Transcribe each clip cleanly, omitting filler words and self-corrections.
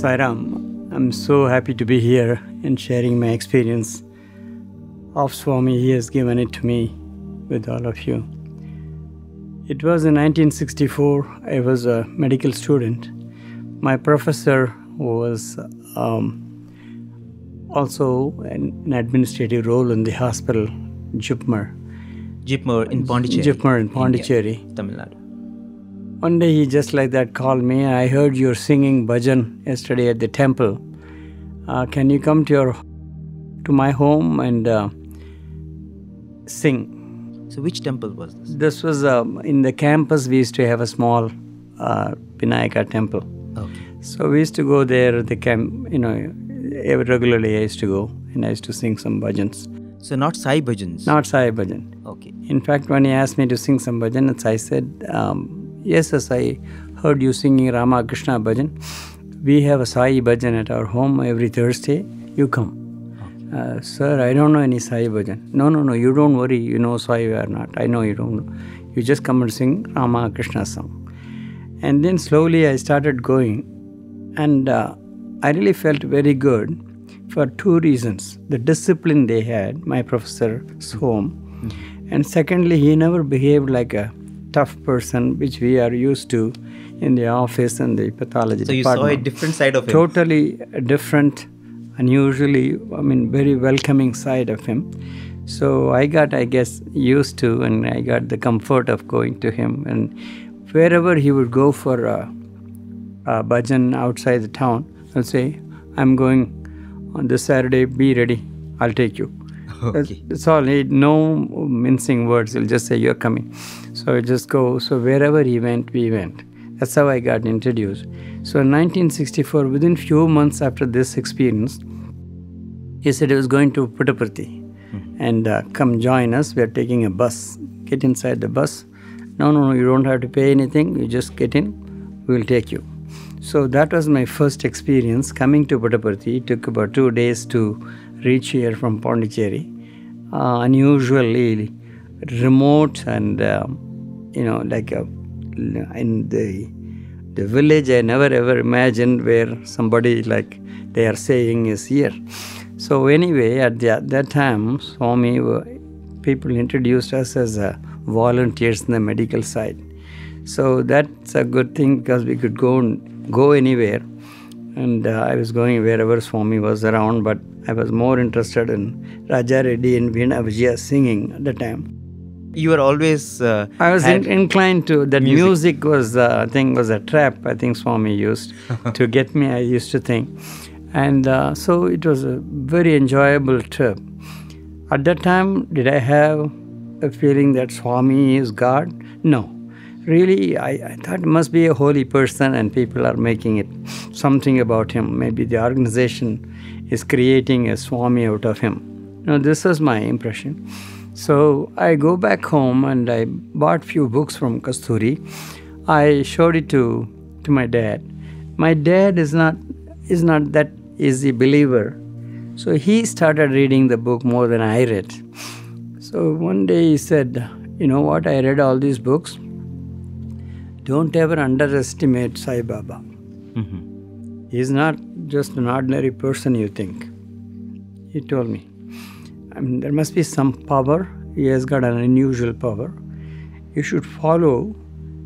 Sairam, I'm so happy to be here and sharing my experience of Swami. He has given it to me with all of you. It was in 1964. I was a medical student. My professor was also an administrative role in the hospital, Jipmer in Pondicherry. India, Tamil Nadu. One day he just like that called me. I heard you singing bhajan yesterday at the temple. Can you come to my home and sing? So which temple was this? This was in the campus. We used to have a small Vinayaka temple. Okay. So we used to go there. The camp, regularly I used to go and I used to sing some bhajans. So not Sai bhajans? Not Sai bhajan. Okay. In fact, when he asked me to sing some bhajans, I said, yes, I heard you singing Rama Krishna bhajan. We have a Sai bhajan at our home every Thursday. You come. Okay. Sir, I don't know any Sai bhajan. No, you don't worry. You know Sai or not. I know you don't know. You just come and sing Rama Krishna song. And then slowly I started going. And I really felt very good for two reasons. The discipline they had, my professor's home. And secondly, he never behaved like a tough person, which we are used to in the office and the pathology department. So you saw a different side of him? Totally different, unusually, very welcoming side of him. So I got, used to, and I got the comfort of going to him. And wherever he would go for a bhajan outside the town, I'll say, I'm going on this Saturday, be ready, I'll take you. Okay. That's all. No mincing words. He'll just say, you're coming. So I just go. So wherever he went, we went. That's how I got introduced. So in 1964, within few months after this experience, he said he was going to Puttaparthi and come join us. We are taking a bus. Get inside the bus. No, you don't have to pay anything. You just get in. We'll take you. So that was my first experience coming to Puttaparthi. It took about 2 days to reach here from Pondicherry. Unusually remote and, in the village, I never ever imagined where somebody like they are saying is here. So anyway, at that time, Swami, people introduced us as volunteers in the medical side. So that's a good thing because we could go anywhere. And I was going wherever Swami was around, but I was more interested in Raja Reddy and Veena Vijaya singing at the time. You were always... I was inclined to... That music was, was a trap, I think Swami used to get me, I used to think. And so it was a very enjoyable trip. At that time, did I have a feeling that Swami is God? No. Really, I thought it must be a holy person and people are making it something about him. Maybe the organization is creating a Swami out of him. This was my impression. So I go back home and I bought few books from Kasturi. I showed it to my dad. My dad is not that easy believer. So he started reading the book more than I read. So one day he said, you know what, I read all these books. Don't ever underestimate Sai Baba. Mm-hmm. He's not just an ordinary person you think. He told me. There must be some power. He has got an unusual power. You should follow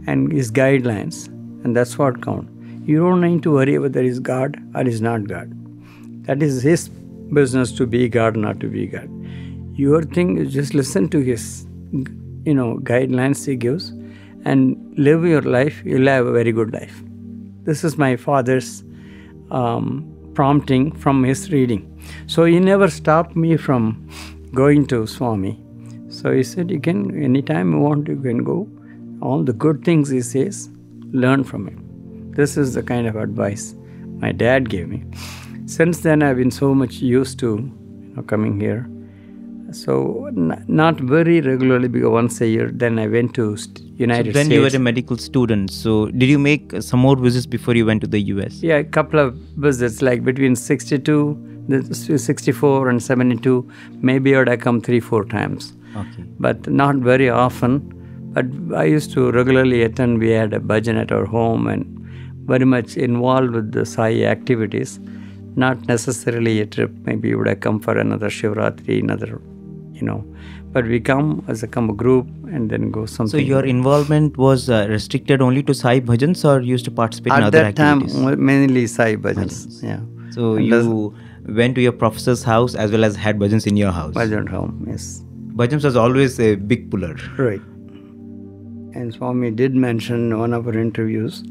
his guidelines, and that's what counts. You don't need to worry whether he's God or he's not God. That is his business to be God or not to be God. Your thing is just listen to his, guidelines he gives, and live your life. You'll have a very good life. This is my father's prompting from his reading. So he never stopped me from going to Swami. So he said, you can, anytime you want, you can go. All the good things he says, learn from him. This is the kind of advice my dad gave me. Since then, I've been so much used to coming here. So not very regularly, because once a year, then I went to United States. Then you were a medical student. So did you make some more visits before you went to the US? Yeah, a couple of visits, like between 64 and 72. Maybe I would have come 3-4 times. Okay. But not very often. But I used to regularly attend. We had a bhajan at our home, and very much involved with the Sai activities. Not necessarily a trip. Maybe you would have come for another Shivratri, another, But we come as a group and then go something. So your involvement was restricted only to Sai bhajans, or you used to participate in other activities? At that time, mainly Sai bhajans. Yeah. So you went to your professor's house as well as had bhajans in your house? Bhajan home, yes. Bhajans was always a big puller. Right. And Swami did mention in one of our interviews,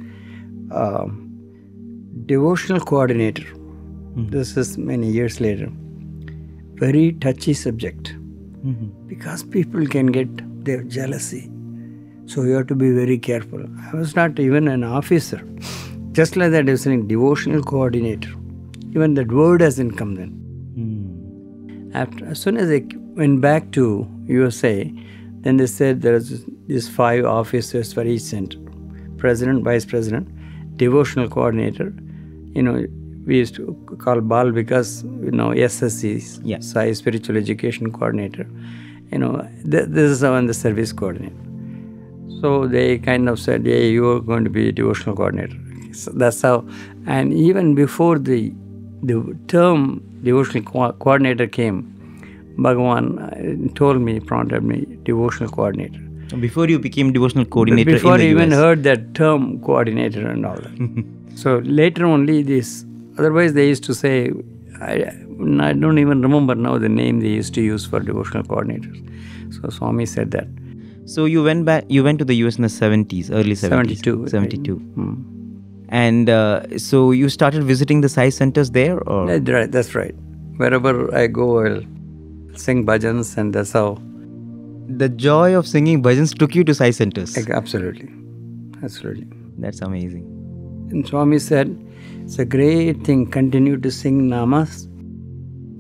Devotional Coordinator. This is many years later. Very touchy subject. Because people can get their jealousy. So you have to be very careful. I was not even an officer. Just like that, I was saying Devotional Coordinator. Even that word hasn't come then. As soon as I went back to USA, then they said there's these 5 officers for each center. President, Vice President, Devotional Coordinator. We used to call BAL because, SSC, Sai Spiritual Education Coordinator. This is when the service coordinator. So they kind of said, yeah, you are going to be a devotional coordinator. So that's how. And even before the term devotional coordinator came, Bhagawan told me, prompted me, devotional coordinator. So before you became devotional coordinator before in the you even US. Heard that term coordinator and all that. So later only this. Otherwise, they used to say, I don't even remember now the name they used to use for devotional coordinators. So Swami said that. So you went to the US in the 70s, early 70s. 72. Right. And so you started visiting the Sai centers there? Or? That's right. Wherever I go, I'll sing bhajans, and that's how. The joy of singing bhajans took you to Sai centers? Absolutely. That's amazing. And Swami said, it's a great thing, continue to sing namas.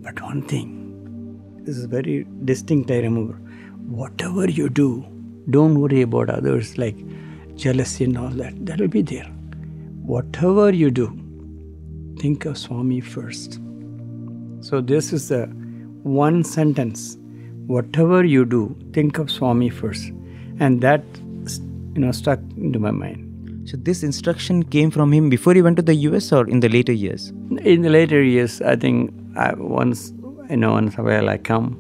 But one thing, this is very distinct, I remember. Whatever you do, don't worry about others like jealousy and all that. That will be there. Whatever you do, think of Swami first. So this is the one sentence. Whatever you do, think of Swami first. And that, stuck into my mind. So this instruction came from him before he went to the US or in the later years? In the later years, I think once in a while I come,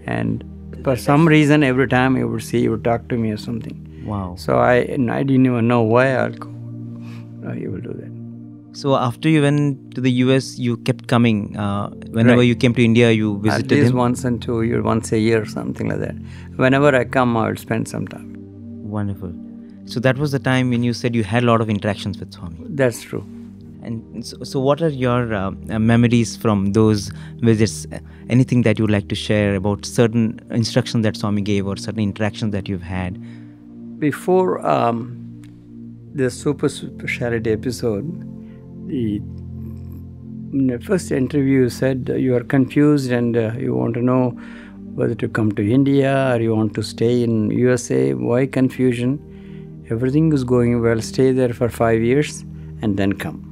and for some reason every time he would talk to me or something. Wow. So I didn't even know why I'll go. He will do that. So after you went to the US, you kept coming. Whenever you came to India, you visited him? At least him? once a year, something like that. Whenever I come, I will spend some time. Wonderful. So that was the time when you said you had a lot of interactions with Swami. That's true. And so what are your memories from those visits? Anything that you would like to share about certain instructions that Swami gave or certain interactions that you've had? Before the Super Speciality episode, in the first interview you said you are confused and you want to know whether to come to India or you want to stay in USA. Why confusion? Everything is going well. Stay there for 5 years and then come.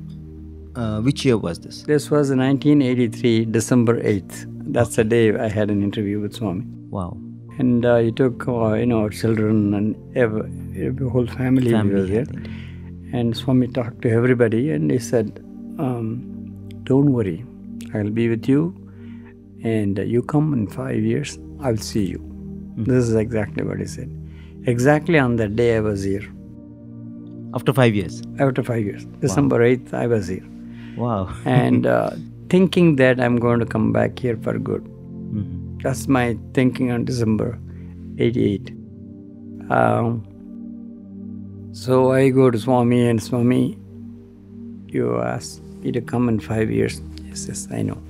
Which year was this? This was 1983, December 8th. That's the day I had an interview with Swami. Wow. And he took, our children and the whole family was there. And Swami talked to everybody and he said, don't worry, I'll be with you. And you come in 5 years, I'll see you. This is exactly what he said. Exactly on that day I was here. After 5 years? After 5 years. December 8th, I was here. Wow. And thinking that I'm going to come back here for good. That's my thinking on December 88. So I go to Swami and Swami, you asked me to come in 5 years. Yes, I know.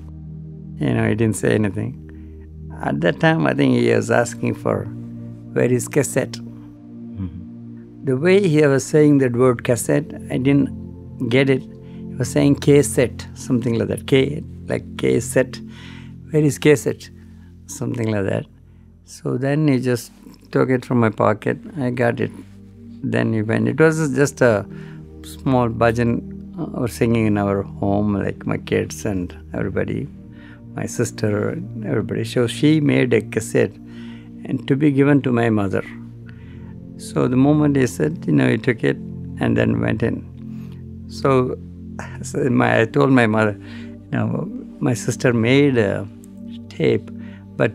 I didn't say anything. At that time, I think he was asking for where is cassette. The way he was saying that word cassette, I didn't get it. He was saying cassette, something like that. K, like cassette. Where is cassette? Something like that. So then he just took it from my pocket. I got it. Then he went. It was just a small bhajan or singing in our home, like my kids and everybody, my sister and everybody. So she made a cassette and to be given to my mother. So the moment he said, he took it and then went in. So, I told my mother, my sister made a tape, but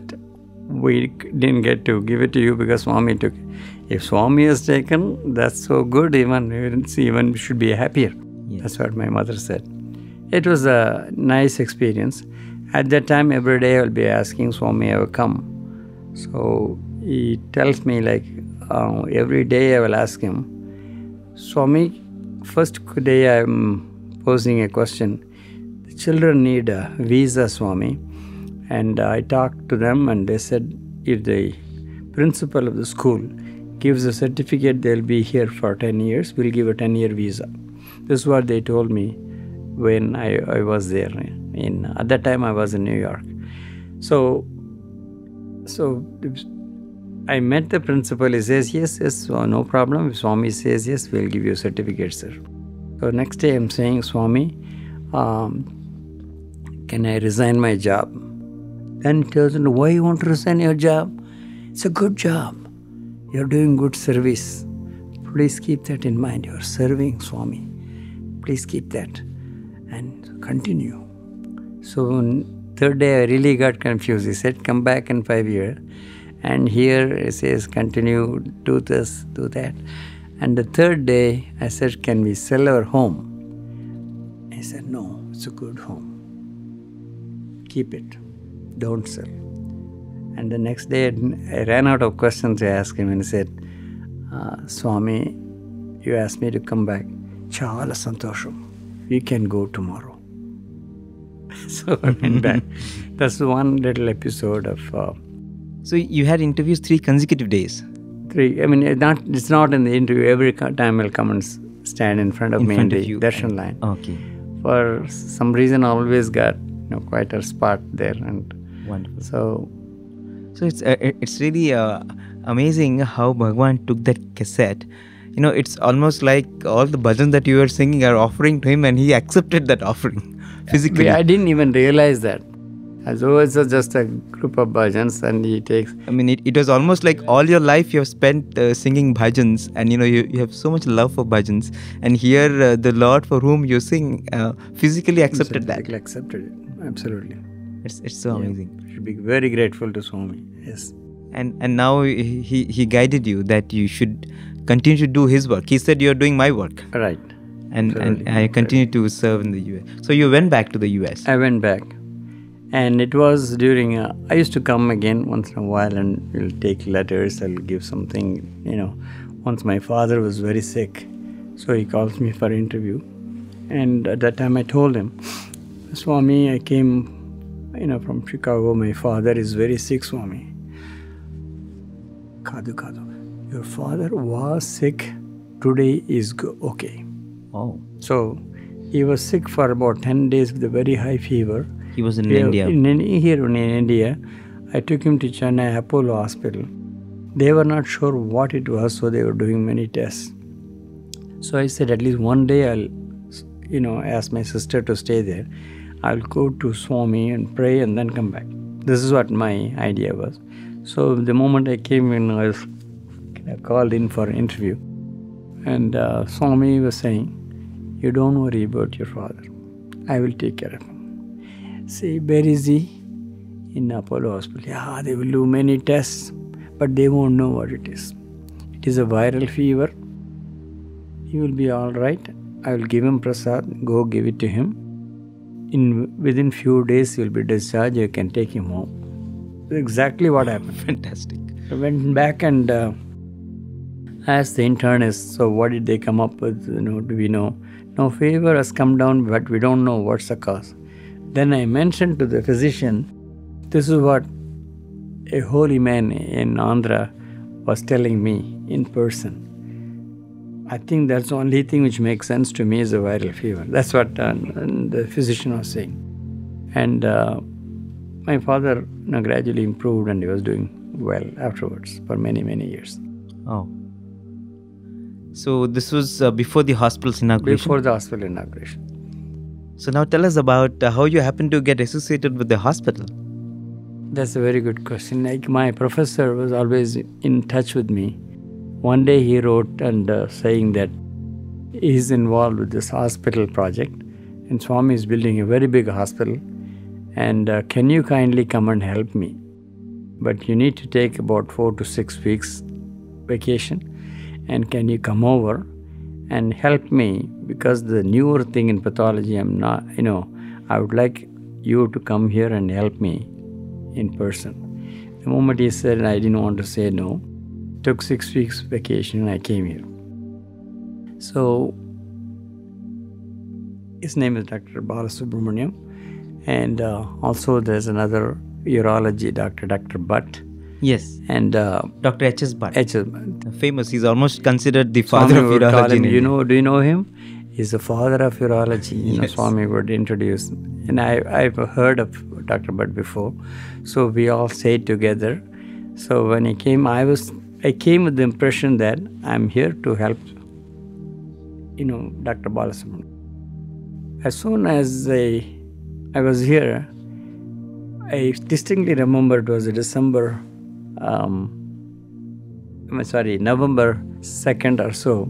we didn't get to give it to you because Swami took it. If Swami has taken, that's so good. Even should be happier. Yes. That's what my mother said. It was a nice experience. At that time, every day I will be asking Swami ever come. So he tells me every day I will ask him, Swami, first day I'm posing a question. The children need a visa, Swami. And I talked to them and they said if the principal of the school gives a certificate, they'll be here for 10 years. We'll give a 10-year visa. This is what they told me when I was there. At that time, I was in New York. So I met the principal. He says, yes, no problem. If Swami says yes, we'll give you a certificate, sir. So next day, I'm saying, Swami, can I resign my job? Then he tells me, why you want to resign your job? It's a good job. You're doing good service. Please keep that in mind. You're serving Swami. Please keep that and continue. So on third day, I really got confused. He said, come back in 5 years. And here it says, continue, do this, do that. And the third day, I said, can we sell our home? He said, no, it's a good home. Keep it. Don't sell. And the next day, I ran out of questions to ask him and he said, Swami, you asked me to come back. Chala santosham. We can go tomorrow. So I went back. That's one little episode of... So you had interviews 3 consecutive days? 3. I mean, it's not in the interview. Every time I'll come and stand in front of me in the darshan line. Okay. For some reason, I always got quite a spot there. And wonderful. So it's really amazing how Bhagawan took that cassette. It's almost like all the bhajans that you were singing are offering to him and he accepted that offering physically. I didn't even realize that. As always, it's just a group of bhajans and he takes... I mean, it was almost like all your life you have spent singing bhajans and you have so much love for bhajans. And here the Lord for whom you sing physically accepted that. Accepted it, absolutely. It's so amazing. You should be very grateful to Swami, yes. And now he guided you that you should continue to do his work. He said, you're doing my work. Right. And I continue to serve in the US. So you went back to the US. I went back. And it was during, I used to come again once in a while and we'll take letters, I'll give something, Once my father was very sick, so he calls me for interview. And at that time I told him, Swami, I came, from Chicago, my father is very sick, Swami. Kadu. Your father was sick, today is okay. Oh. So he was sick for about 10 days with a very high fever. He was in India. Here in India, I took him to Chennai Apollo Hospital. They were not sure what it was, so they were doing many tests. So I said, at least one day I'll, ask my sister to stay there. I'll go to Swami and pray and then come back. This is what my idea was. So the moment I came in, I was called in for an interview. And Swami was saying, you don't worry about your father. I will take care of him. Say, where is he? In Apollo Hospital. Yeah, they will do many tests, but they won't know what it is. It is a viral fever. He will be all right. I will give him prasad. Go give it to him. Within few days, he will be discharged. You can take him home. That's exactly what happened. Fantastic. I went back and asked the internist, so what did they come up with? Do we know? No, fever has come down, but we don't know what's the cause. Then I mentioned to the physician, this is what a holy man in Andhra was telling me in person. I think that's the only thing which makes sense to me is a viral fever. That's what the physician was saying. And my father gradually improved and he was doing well afterwards for many, many years. Oh. So this was before the hospital's inauguration? Before the hospital inauguration. So now tell us about how you happened to get associated with the hospital. That's a very good question. My professor was always in touch with me. One day he wrote and saying that He's involved with this hospital project, and Swami is building a very big hospital. And can you kindly come and help me? But you need to take about 4 to 6 weeks vacation. And can you come over and help me? Because the newer thing in pathology, I'm not, I would like you to come here and help me in person. The moment he said, I didn't want to say no. Took 6 weeks vacation and I came here. So, his name is Dr. Bala. And also there's another urology doctor, Dr. Butt. Yes. And Dr. H.S. Butt. H.S. Butt. Famous. He's almost considered the father of urology. Do you know him? He's the father of urology. Yes. Swami would introduce. And I've heard of Dr. Butt before. So we all stayed together. So when he came, I came with the impression that I'm here to help, Dr. Bala. As soon as I was here, I distinctly remember it was November 2nd or so.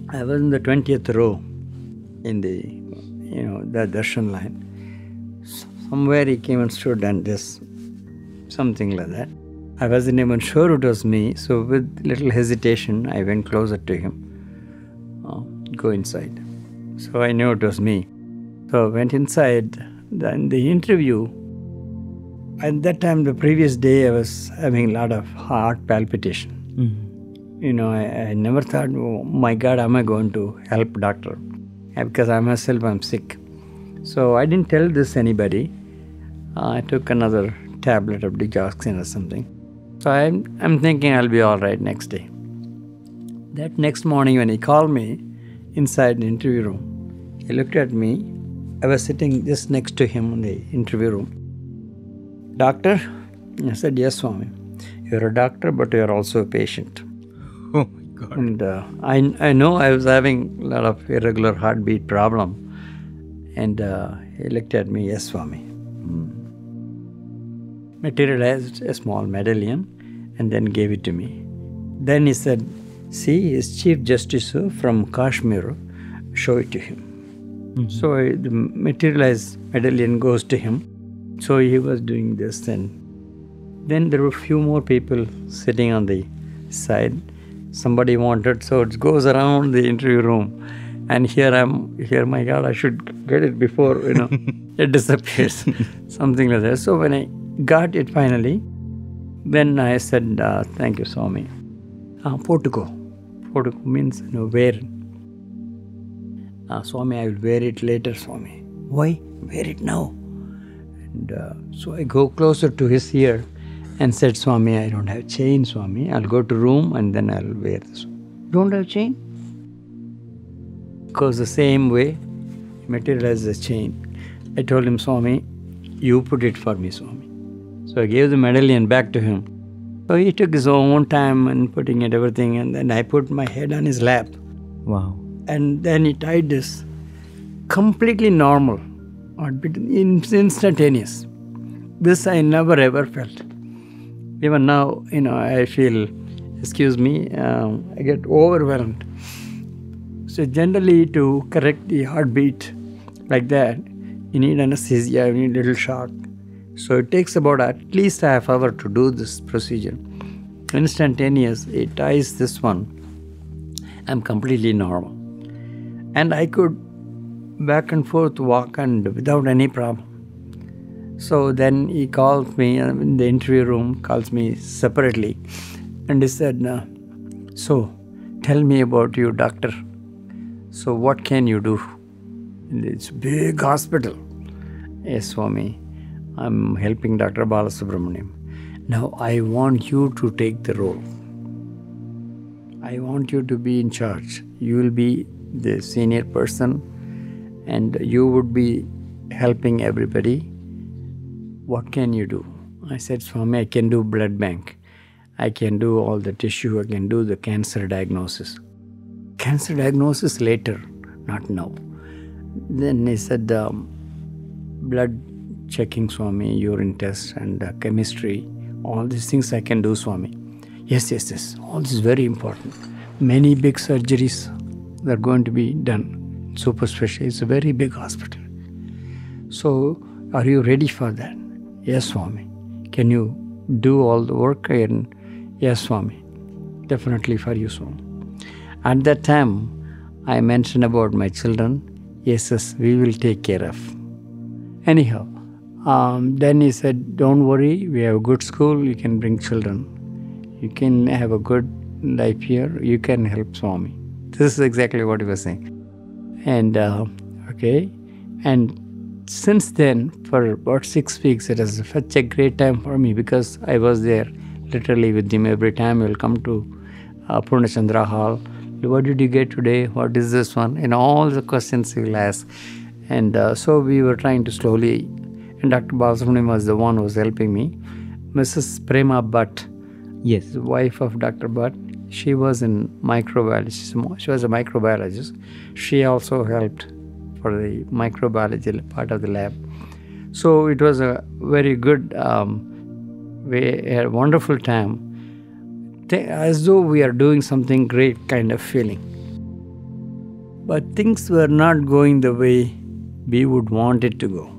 I was in the 20th row in the darshan line. Somewhere he came and stood and just something like that. I wasn't even sure it was me, so with little hesitation, I went closer to him. Go inside. So I knew it was me. So I went inside. Then the interview, at that time, the previous day, I was having a lot of heart palpitation. Mm-hmm. I never thought, oh my God, am I going to help doctor? Because I myself am sick. So I didn't tell this anybody. I took another tablet of digoxin or something. So I'm thinking I'll be all right next day. That next morning when he called me inside the interview room, he looked at me. I was sitting just next to him in the interview room. Doctor? I said, yes, Swami. You're a doctor, but you're also a patient. Oh my God. And I know I was having a lot of irregular heartbeat problem. And he looked at me, yes, Swami. Materialized a small medallion and then gave it to me. Then he said, see, his Chief Justice from Kashmir, show it to him. Mm-hmm. So the materialized medallion goes to him. So he was doing this, and then there were a few more people sitting on the side. Somebody wanted, so it goes around the interview room. And here, my God, I should get it before, it disappears. Something like that. So when I got it finally, then I said, thank you, Swami. Portuco. Portuco means, wear. Swami, I will wear it later, Swami. Why? Wear it now. And so I go closer to his ear and said, Swami, I don't have chain, Swami. I'll go to room and then I'll wear this. Don't have chain? Because the same way, materialize the chain. I told him, Swami, you put it for me, Swami. So I gave the medallion back to him. So he took his own time and putting it everything, and then I put my head on his lap. Wow. And then he tied this. Completely normal. Instantaneous. This I never ever felt. Even now, I feel, excuse me, I get overwhelmed. So generally to correct the heartbeat like that, you need anesthesia, you need a little shock. So it takes about at least half hour to do this procedure. Instantaneous, it ties this one. I'm completely normal. And I could back and forth walk and without any problem. So then he calls me in the interview room, calls me separately. And he said, so tell me about you, doctor. So what can you do? It's a big hospital. Yes, Swami. I'm helping Dr. Bala. Now I want you to take the role. I want you to be in charge. You will be the senior person and you would be helping everybody. What can you do? I said, Swami, I can do blood bank. I can do all the tissue. I can do the cancer diagnosis. Cancer diagnosis later, not now. Then he said, blood checking, Swami, urine test and chemistry, all these things I can do, Swami. Yes. All this is very important. Many big surgeries they're going to be done. Super Speciality. It's a very big hospital. So, are you ready for that? Yes, Swami. Can you do all the work? And yes, Swami. Definitely for you, Swami. At that time, I mentioned about my children. Yes, we will take care of. Anyhow, then he said, don't worry, we have a good school, you can bring children. You can have a good life here, you can help Swami. This is exactly what he was saying. And, okay. And since then, for about 6 weeks, it was such a great time for me because I was there literally with him every time. He will come to Purnachandra Hall. What did you get today? What is this one? And all the questions he will ask. And so we were trying to slowly, and Dr. Bala was the one who was helping me. Mrs. Prema Bhatt, Yes. the wife of Dr. Bhatt, she was in microbiology. She was a microbiologist. She also helped for the microbiology part of the lab. So it was a very good, we had a wonderful time, as though we are doing something great kind of feeling. But things were not going the way we would want it to go.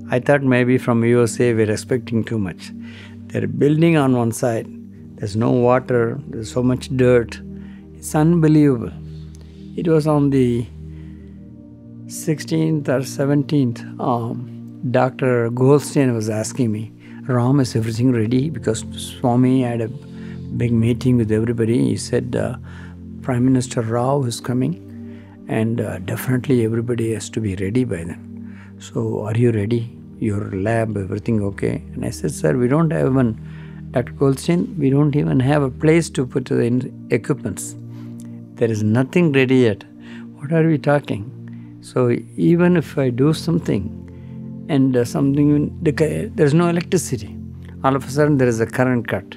I thought maybe from USA we're expecting too much. They're building on one side. There's no water. There's so much dirt. It's unbelievable. It was on the 16th or 17th. Dr. Goldstein was asking me, Ram, is everything ready? Because Swami had a big meeting with everybody. He said, Prime Minister Rao is coming and definitely everybody has to be ready by then. So are you ready? Your lab, everything okay? And I said, sir, we don't have even, Dr. Goldstein, we don't even have a place to put the equipments. There is nothing ready yet. What are we talking? So even if I do something and there's no electricity, all of a sudden there is a current cut.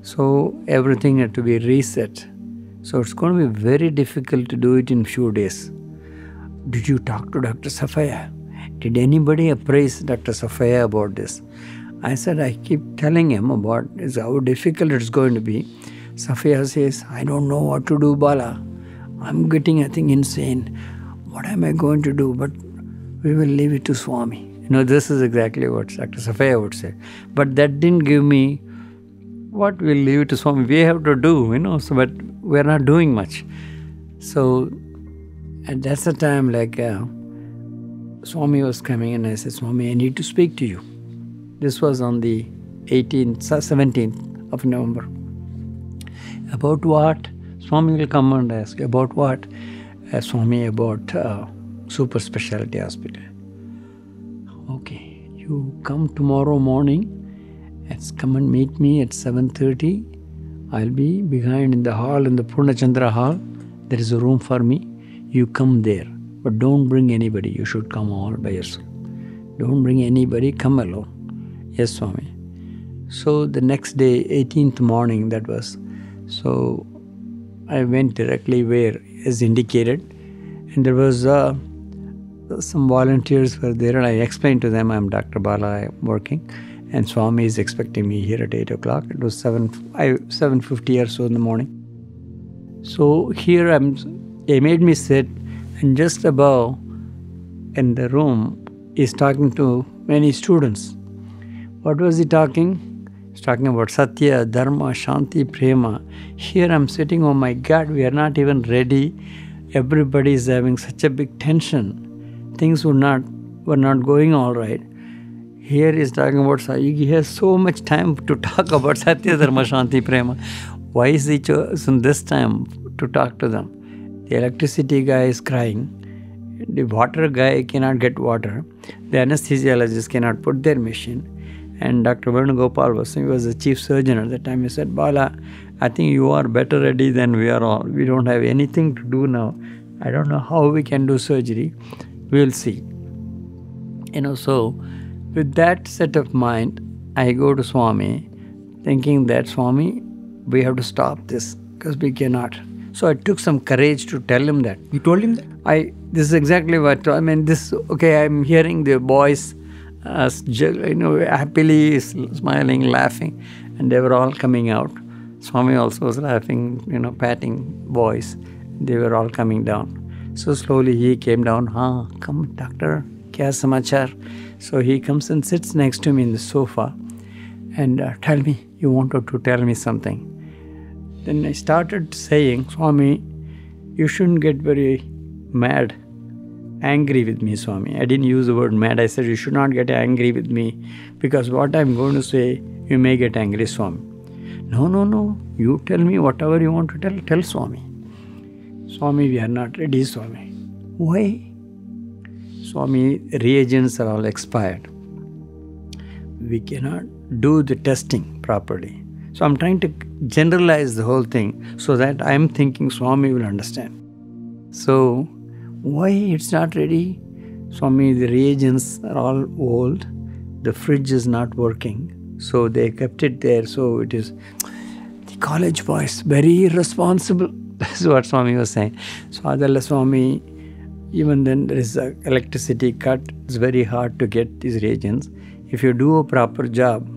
So everything had to be reset. So it's going to be very difficult to do it in few days. Did you talk to Dr. Sathya? Did anybody appraise Dr. Sathya about this? I said, I keep telling him about how difficult it's going to be. Sathya says, I don't know what to do, Bala. I'm getting, I think, insane. What am I going to do? But we will leave it to Swami. This is exactly what Dr. Sathya would say. But that didn't give me, what we'll leave it to Swami. We have to do, so but we're not doing much. So, and that's the time Swami was coming and I said, Swami, I need to speak to you. This was on the 17th of November. About what? Swami will come and ask, about what? Swami, about Super Speciality Hospital. Okay, you come tomorrow morning, come and meet me at 7:30. I'll be behind in the hall, in the Purnachandra Hall. There is a room for me. You come there. But don't bring anybody. You should come all by yourself. Don't bring anybody. Come alone. Yes, Swami. So the next day, 18th morning, that was. So I went directly where as indicated. And there was some volunteers were there. And I explained to them, I'm Dr. Bala, I'm working. And Swami is expecting me here at 8 o'clock. It was 7:50 or so in the morning. So here they made me sit. And just above in the room, he's talking to many students. What was he talking? He's talking about Sathya, Dharma, Shanti, Prema. Here I'm sitting, oh my God, we are not even ready. Everybody is having such a big tension. Things were not going all right. Here he's talking about Sai. He has so much time to talk about Sathya, Dharma, Shanti, Prema. Why is he chosen this time to talk to them? The electricity guy is crying. The water guy cannot get water. The anesthesiologist cannot put their machine. And Dr. Venugopal was the chief surgeon at that time. He said, Bala, I think you are better ready than we are all. We don't have anything to do now. I don't know how we can do surgery. We'll see. So with that set of mind, I go to Swami thinking that, Swami, we have to stop this because we cannot. So I took some courage to tell him that. You told him that? This is exactly what, I'm hearing the boys, happily smiling, laughing, and they were all coming out. Swami also was laughing, patting boys. they were all coming down. So slowly he came down. Come doctor, kya samachar? So he comes and sits next to me in the sofa and tell me, you wanted to tell me something. Then I started saying, Swami, you shouldn't get very mad, angry with me, Swami. I didn't use the word mad. I said, you should not get angry with me because what I'm going to say, you may get angry, Swami. No. You tell me whatever you want to tell. Tell Swami. Swami, we are not ready, Swami. Why? Swami, reagents are all expired. We cannot do the testing properly. So I'm trying to generalize the whole thing so that I'm thinking Swami will understand. So, why it's not ready? Swami, the reagents are all old. The fridge is not working. So they kept it there. So it is the college boys, very irresponsible. That's what Swami was saying. So Adala Swami, even then there is an electricity cut. It's very hard to get these reagents. If you do a proper job,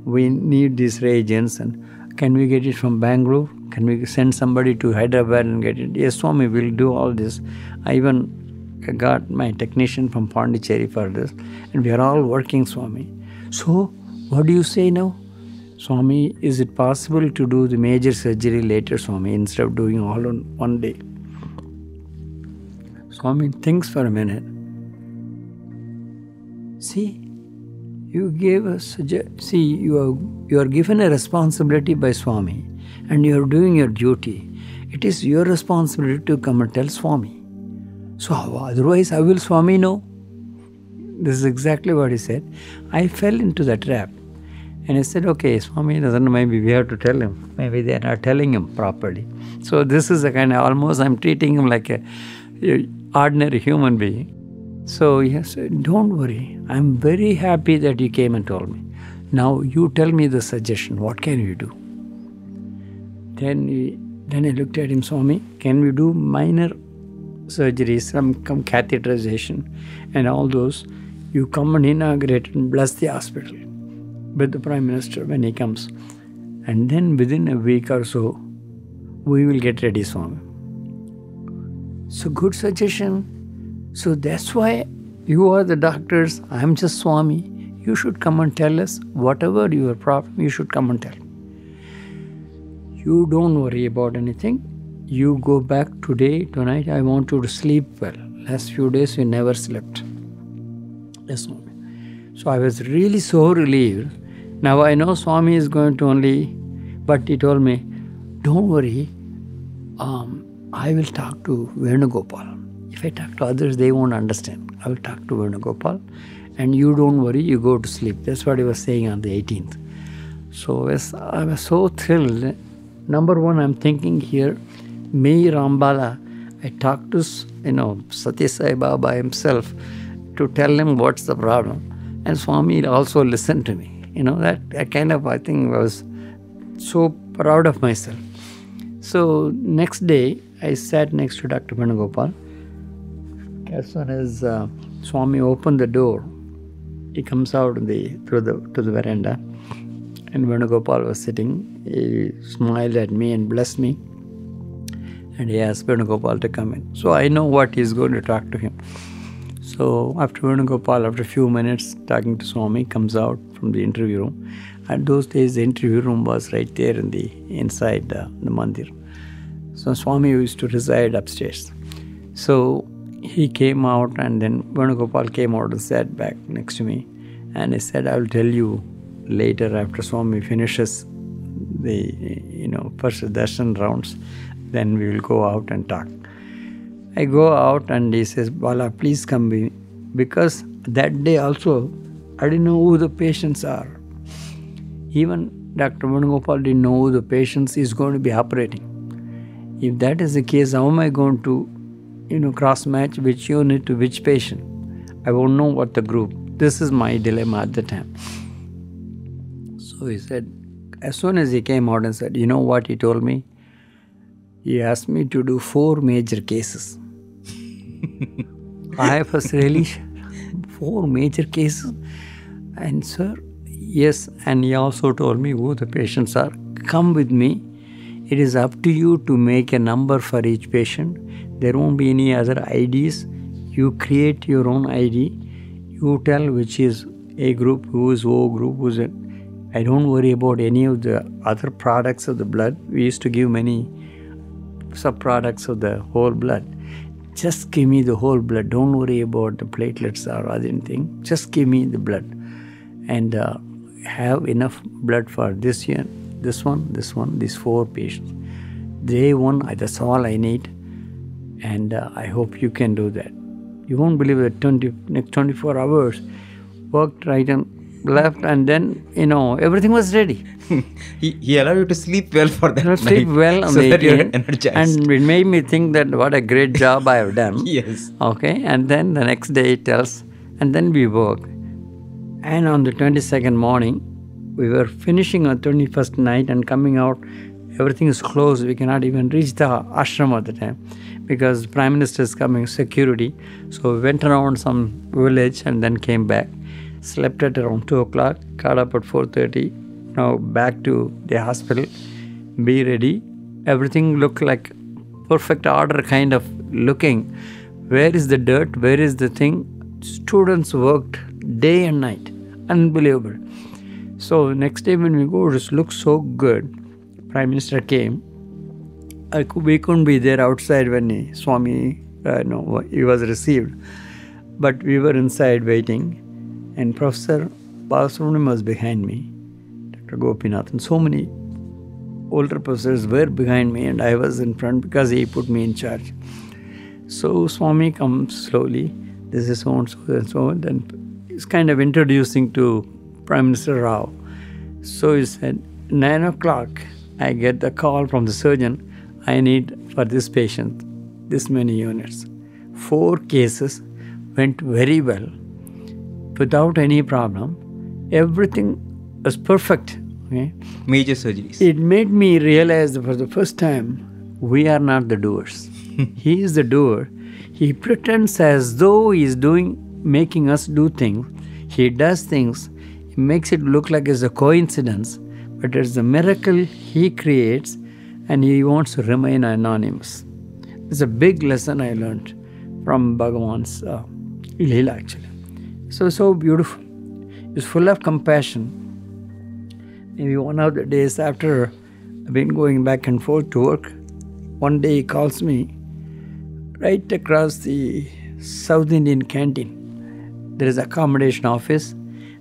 we need these reagents. And can we get it from Bangalore? Can we send somebody to Hyderabad and get it? Yes, Swami, we'll do all this. I even got my technician from Pondicherry for this. And we are all working, Swami. So, what do you say now? Swami, is it possible to do the major surgery later, Swami, instead of doing all on one day? Swami thinks for a minute. See, you gave us, you are given a responsibility by Swami and you are doing your duty. It is your responsibility to come and tell Swami. So otherwise, how will Swami know? This is exactly what he said. I fell into the trap. And I said, okay, Swami doesn't know, maybe we have to tell him. Maybe they are not telling him properly. So this is a kind of, almost I'm treating him like a ordinary human being. So he said, don't worry. I'm very happy that you came and told me. Now you tell me the suggestion. What can you do? Then I looked at him, Swami, can we do minor surgeries, some catheterization and all those? You come and inaugurate and bless the hospital with the Prime Minister when he comes. And then within a week or so, we will get ready, Swami. So good suggestion. So that's why you are the doctors, I am just Swami. You should come and tell us whatever your problem, you should come and tell. You don't worry about anything. You go back today, tonight, I want you to sleep well. Last few days you never slept. Yes, Swami. So I was really so relieved. Now I know Swami is going to only, but he told me, don't worry, I will talk to Venugopal. If I talk to others, they won't understand. I will talk to Venugopal and you don't worry, you go to sleep. That's what he was saying on the 18th. So I was so thrilled. Number one, I'm thinking here, may Rambala, I talked to Sathya Sai Baba himself to tell him what's the problem. And Swami also listened to me. That kind of, I think, was so proud of myself. So next day, I sat next to Dr. Venugopal. As soon as Swami opened the door, he comes out to the veranda, and Venugopal was sitting. He smiled at me and blessed me, and he asked Venugopal to come in. So I know what he's going to talk to him. So after Venugopal, after a few minutes talking to Swami, comes out from the interview room. At those days, the interview room was right there inside the mandir. So Swami used to reside upstairs. So he came out, and then Venugopal came out and sat back next to me. And he said, I will tell you later after Swami finishes the, first darshan rounds, then we will go out and talk. I go out and he says, Bala, please come with me. Because that day also, I didn't know who the patients are. Even Dr. Venugopal didn't know who the patients is going to be operating. If that is the case, how am I going to, cross-match which unit to which patient? I won't know what the group. This is my dilemma at the time. So he said, as soon as he came out and said, you know what he told me? He asked me to do 4 major cases. I was really 4 major cases. And sir, yes, and he also told me who the patients are. Come with me. It is up to you to make a number for each patient. There won't be any other IDs. You create your own ID. You tell which is A group, who is O group, who is it. I don't worry about any of the other products of the blood. We used to give many sub-products of the whole blood. Just give me the whole blood. Don't worry about the platelets or other thing. Just give me the blood. And have enough blood for this year, this one, these 4 patients. Day 1, that's all I need. And I hope you can do that. You won't believe it, next 24 hours, worked right and left, and then, everything was ready. he allowed you to sleep well for that night. Sleep well on so the that you're 18th, energized. and it made me think that what a great job I have done. Yes. Okay, and then the next day it tells, and then we work. And on the 22nd morning, we were finishing on 21st night and coming out. Everything is closed. We cannot even reach the ashram at the time because Prime Minister is coming, security. So we went around some village and then came back. Slept at around 2 o'clock, got up at 4:30. Now back to the hospital, be ready. Everything looked like perfect order kind of looking. Where is the dirt? Where is the thing? Students worked day and night. Unbelievable. So next day when we go, it looks so good. Prime Minister came. We couldn't be there outside when Swami, he was received. But we were inside waiting. And Professor Balasubramaniam was behind me. Dr. Gopinath and so many older professors were behind me and I was in front because he put me in charge. So Swami comes slowly. This is so and so and so. And then he's kind of introducing to Prime Minister Rao. So he said, 9 o'clock, I get the call from the surgeon. I need for this patient this many units. 4 cases went very well without any problem. Everything was perfect. Okay? Major surgeries. It made me realize that for the first time, we are not the doers. He is the doer. He pretends as though he is making us do things. He does things. He makes it look like it's a coincidence, but it's a miracle he creates, and he wants to remain anonymous. It's a big lesson I learned from Bhagawan's Leela actually. So beautiful. It's full of compassion. Maybe one of the days after I've been going back and forth to work, one day he calls me right across the South Indian canteen. There is accommodation office,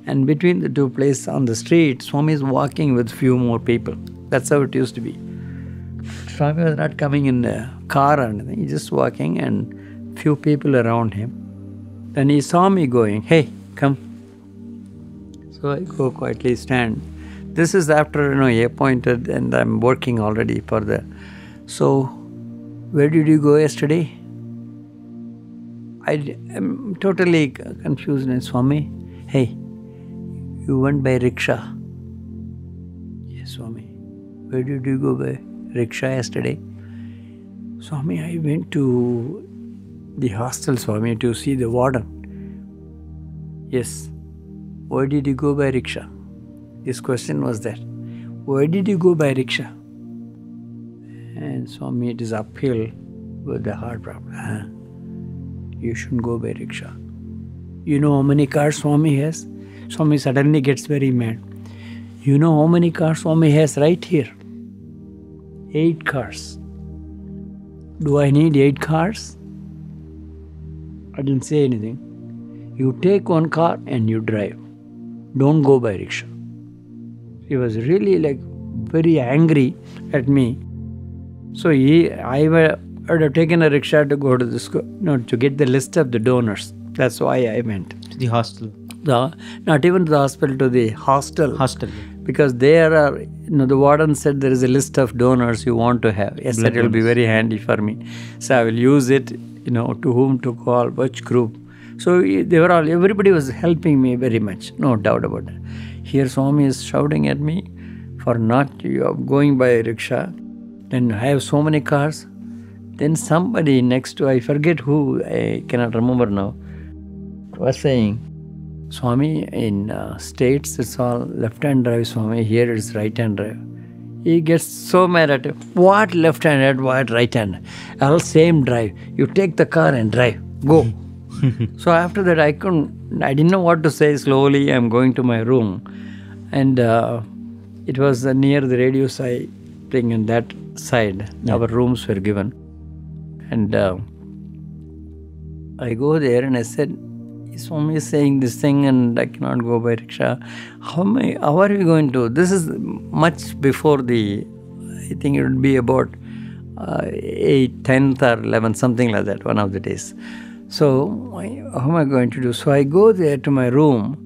and between the 2 places on the street, Swami is walking with few more people. That's how it used to be. Swami was not coming in a car or anything. He's just walking and few people around him. Then he saw me going, hey, come. So I go quietly stand. This is after, he appointed and I'm working already for the... So, where did you go yesterday? I am totally confused. And Swami, hey, you went by rickshaw. Yes, Swami. Where did you go by rickshaw yesterday? Swami, I went to the hostel, Swami, to see the warden. Yes. Why did you go by rickshaw? His question was that. Why did you go by rickshaw? And Swami, it is uphill with the heart problem. You shouldn't go by rickshaw. You know how many cars Swami has? Swami suddenly gets very mad. You know how many cars Swami has right here? 8 cars. Do I need 8 cars? I didn't say anything. You take 1 car and you drive. Don't go by rickshaw. He was really very angry at me. So I would have taken a rickshaw to go to the school, to get the list of the donors. That's why I went. To the hostel. Not even to the hospital, to the hostel. Hostel. Because there are, the warden said there is a list of donors you want to have. Yes, that will be very handy for me. So I will use it, to whom to call, which group. So everybody was helping me very much, no doubt about it. Here Swami is shouting at me for not going by rickshaw. Then I have so many cars. Then somebody next to, I forget who, I cannot remember now, was saying, Swami, in states it's all left-hand drive, Swami. Here it's right-hand drive. He gets so mad at him. What left-handed, what right-handed? All same drive. You take the car and drive. Go. So after that, I didn't know what to say. Slowly, I'm going to my room. And it was near the radio side thing, and that side, our rooms were given. And I go there and I said, Swami is saying this thing and I cannot go by rickshaw. How are we going to? This is much before I think it would be about 8th, 10th or 11th, something like that, one of the days. So how am I going to do? So I go there to my room.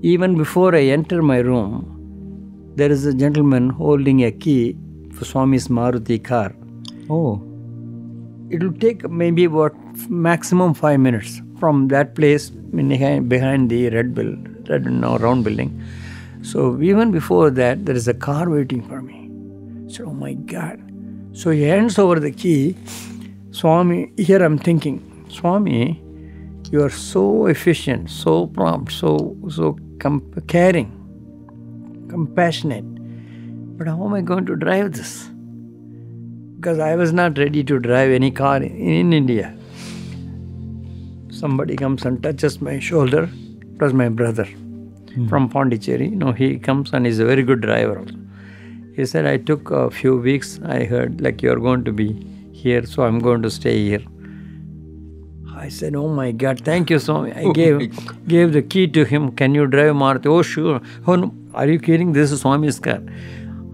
Even before I enter my room, there is a gentleman holding a key for Swami's Maruti car. Oh. It will take maybe about maximum 5 minutes from that place behind the round building. So even before that, there is a car waiting for me. So, oh my God. So he hands over the key. Swami, here I'm thinking, Swami, you are so efficient, so prompt, so caring, compassionate. But how am I going to drive this? Because I was not ready to drive any car in India. Somebody comes and touches my shoulder. It was my brother from Pondicherry. He comes and is a very good driver also. He said, I took a few weeks. I heard like you're going to be here, so I'm going to stay here. I said, oh my God, thank you, Swami. I gave the key to him. Can you drive Maruti? Oh, sure. Oh, no. Are you kidding? This is Swami's car.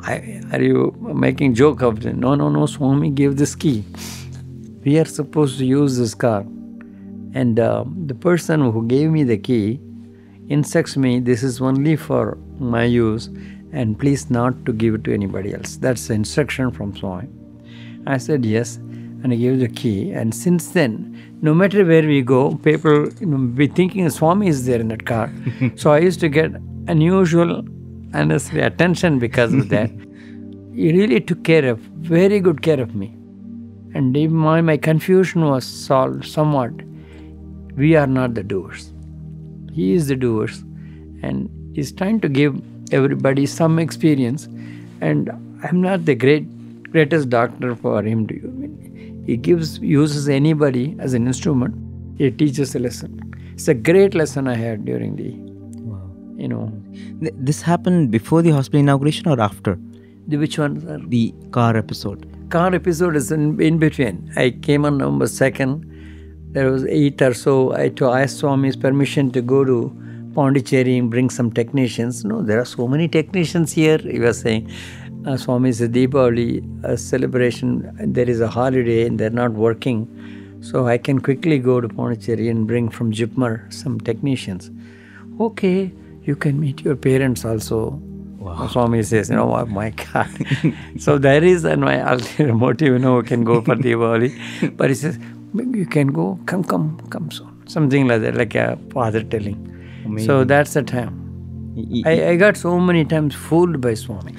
Are you making joke of it? No, Swami gave this key. We are supposed to use this car. And the person who gave me the key instructs me, this is only for my use and please not to give it to anybody else. That's the instruction from Swami. I said yes, and I gave the key. And since then, no matter where we go, people be thinking Swami is there in that car. So I used to get unusual, honestly, attention because of that. He really took very good care of me. And even my confusion was solved somewhat. We are not the doers. He is the doers. And he's trying to give everybody some experience. And I'm not the greatest doctor for him to use. He uses anybody as an instrument. He teaches a lesson. It's a great lesson I had during This happened before the hospital inauguration or after? Which one, sir? The car episode. Car episode is in between. I came on November 2nd. There was 8 or so. I asked Swami's permission to go to Pondicherry and bring some technicians. No, there are so many technicians here. He was saying, Swami's Deepavali celebration, there is a holiday and they're not working. So I can quickly go to Pondicherry and bring from Jipmer some technicians. Okay, you can meet your parents also. Wow. Swami says, oh my God. So there is my ulterior motive, we can go for Deepavali. But he says, you can go, come soon. Something like that, like a father telling. Amazing. So that's the time. I got so many times fooled by Swami.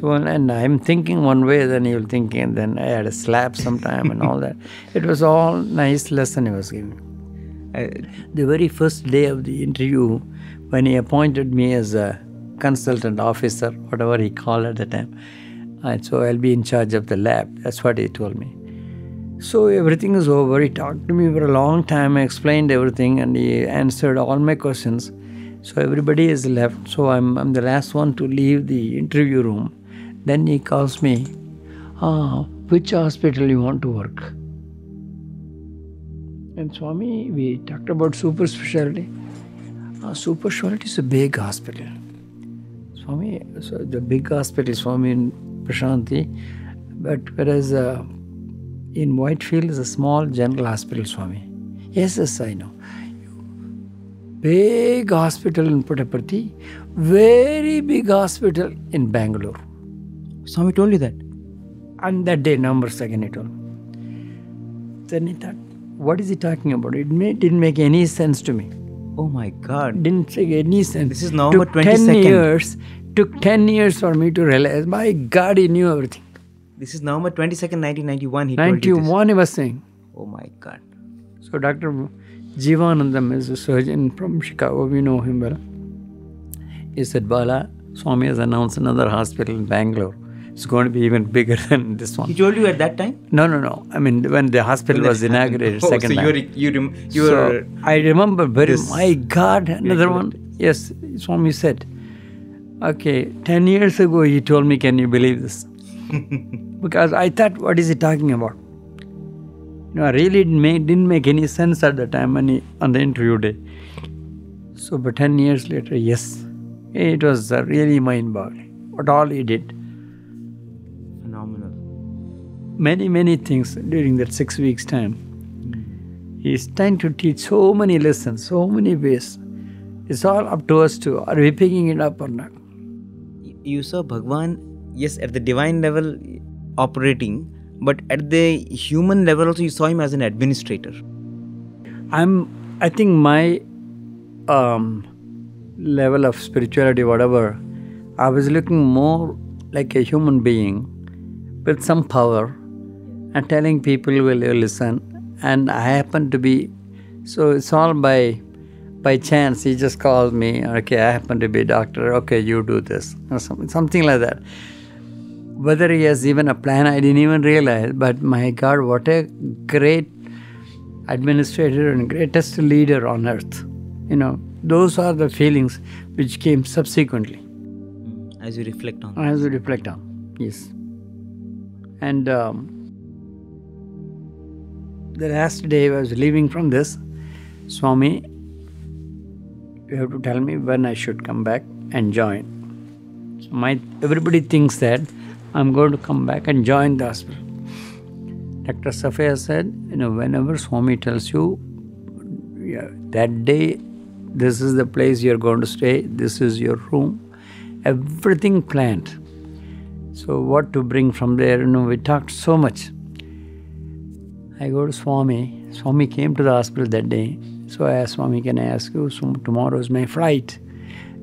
And I'm thinking one way, then he'll think, and then I had a slap sometime and all that. It was all nice lesson he was giving. The very first day of the interview, when he appointed me as a consultant officer, whatever he called at the time, and so I'll be in charge of the lab. That's what he told me. So everything is over. He talked to me for a long time. I explained everything and he answered all my questions. So everybody is left. So I'm the last one to leave the interview room. Then he calls me, which hospital you want to work? And Swami, we talked about Super Speciality. Super Speciality is a big hospital. Swami, so the big hospital is Swami in Prasanthi. But whereas in Whitefield is a small general hospital, Swami. Yes, I know. Big hospital in Puttaparthi, very big hospital in Bangalore. Swami told you that? On that day, November 2nd, he told me. Then he thought, what is he talking about? It didn't make any sense to me. Oh my God. Didn't make any sense. This is November 22nd. Took 10 years for me to realize, my God, he knew everything. This is November 22nd, 1991. He 91, he was saying. Oh my God. So Dr. Jivanandam is a surgeon from Chicago. We know him well. He said, Bala, Swami has announced another hospital in Bangalore. it's going to be even bigger than this one. He told you at that time? No. I mean, when the hospital was inaugurated, second time. So I remember my God, another one. Yes, Swami said, okay, 10 years ago he told me, can you believe this? Because I thought, what is he talking about? I really didn't make any sense at the time on the interview day. So, but 10 years later, yes, it was really mind-boggling. What all he did. Phenomenal. Many things during that 6 weeks' time. He's trying to teach so many lessons, so many ways. It's all up to us too. Are we picking it up or not? You saw Bhagawan, yes, at the divine level operating, but at the human level also you saw him as an administrator. I think my level of spirituality, whatever, I was looking more like a human being with some power and telling people, will you listen? And I happen to be, so it's all by chance. He just called me, okay, I happen to be a doctor, okay, you do this, or something like that. Whether he has even a plan, I didn't even realize, but my God, what a great administrator and greatest leader on earth. Those are the feelings which came subsequently. As you reflect on. As you reflect on, yes. And the last day I was leaving from this, Swami, you have to tell me when I should come back and join. So everybody thinks that I'm going to come back and join the hospital. Dr. Sathya said, whenever Swami tells you, that day, this is the place you're going to stay, this is your room, everything planned. So what to bring from there, we talked so much. I go to Swami. Swami came to the hospital that day. So I asked Swami, can I ask you, so tomorrow is my flight.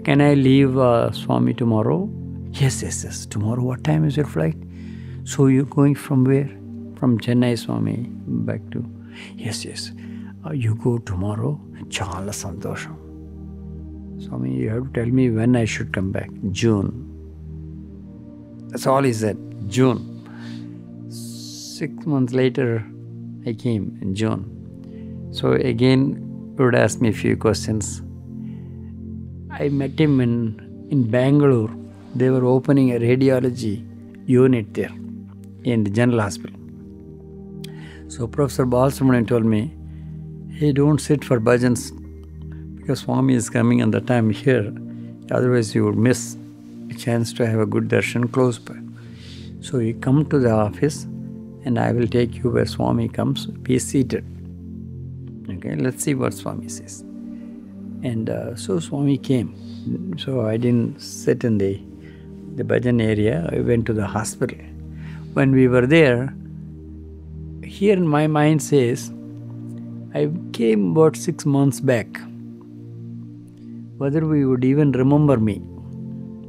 Can I leave Swami tomorrow? Yes. Tomorrow, what time is your flight? So you're going from where? From Chennai, Swami, back to... Yes. You go tomorrow? Chala santosham. Swami, you have to tell me when I should come back. June. That's all he said. June. 6 months later, I came in June. So again, he would ask me a few questions. I met him in Bangalore. They were opening a radiology unit there in the general hospital. So Professor Balasubramanian told me, hey, don't sit for bhajans because Swami is coming on the time here. Otherwise you would miss a chance to have a good darshan close by. So you come to the office and I will take you where Swami comes. Be seated. Okay, let's see what Swami says. And so Swami came. So I didn't sit in the bhajan area. I went to the hospital. When we were there, here in my mind says, I came about 6 months back. Whether we would even remember me.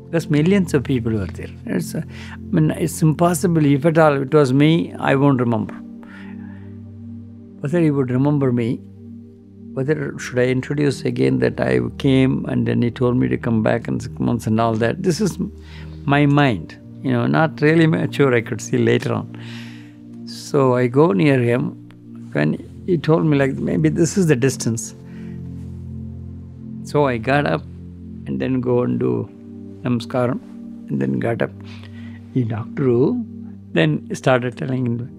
Because millions of people were there. It's impossible. If at all it was me, I won't remember. Whether he would remember me, whether should I introduce again that I came and then he told me to come back in 6 months and all that. This is my mind, not really mature, I could see later on. So I go near him. When he told me like maybe this is the distance. So I got up and then go and do namaskaram and then got up. He doctor then started telling him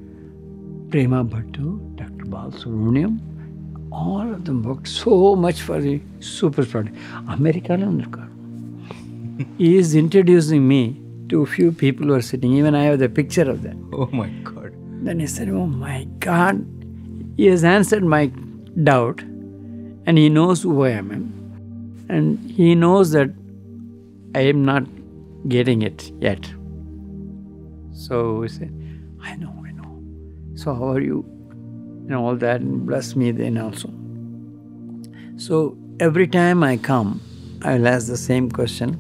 Prema Bhattu, Dr. Bala, all of them worked so much for the Super Speciality. America. He is introducing me to a few people who are sitting. Even I have the picture of that. Oh my God. Then he said, oh my God. He has answered my doubt and he knows who I am. And he knows that I am not getting it yet. So he said, I know. So how are you? All that, and bless me then also. So every time I come, I will ask the same question.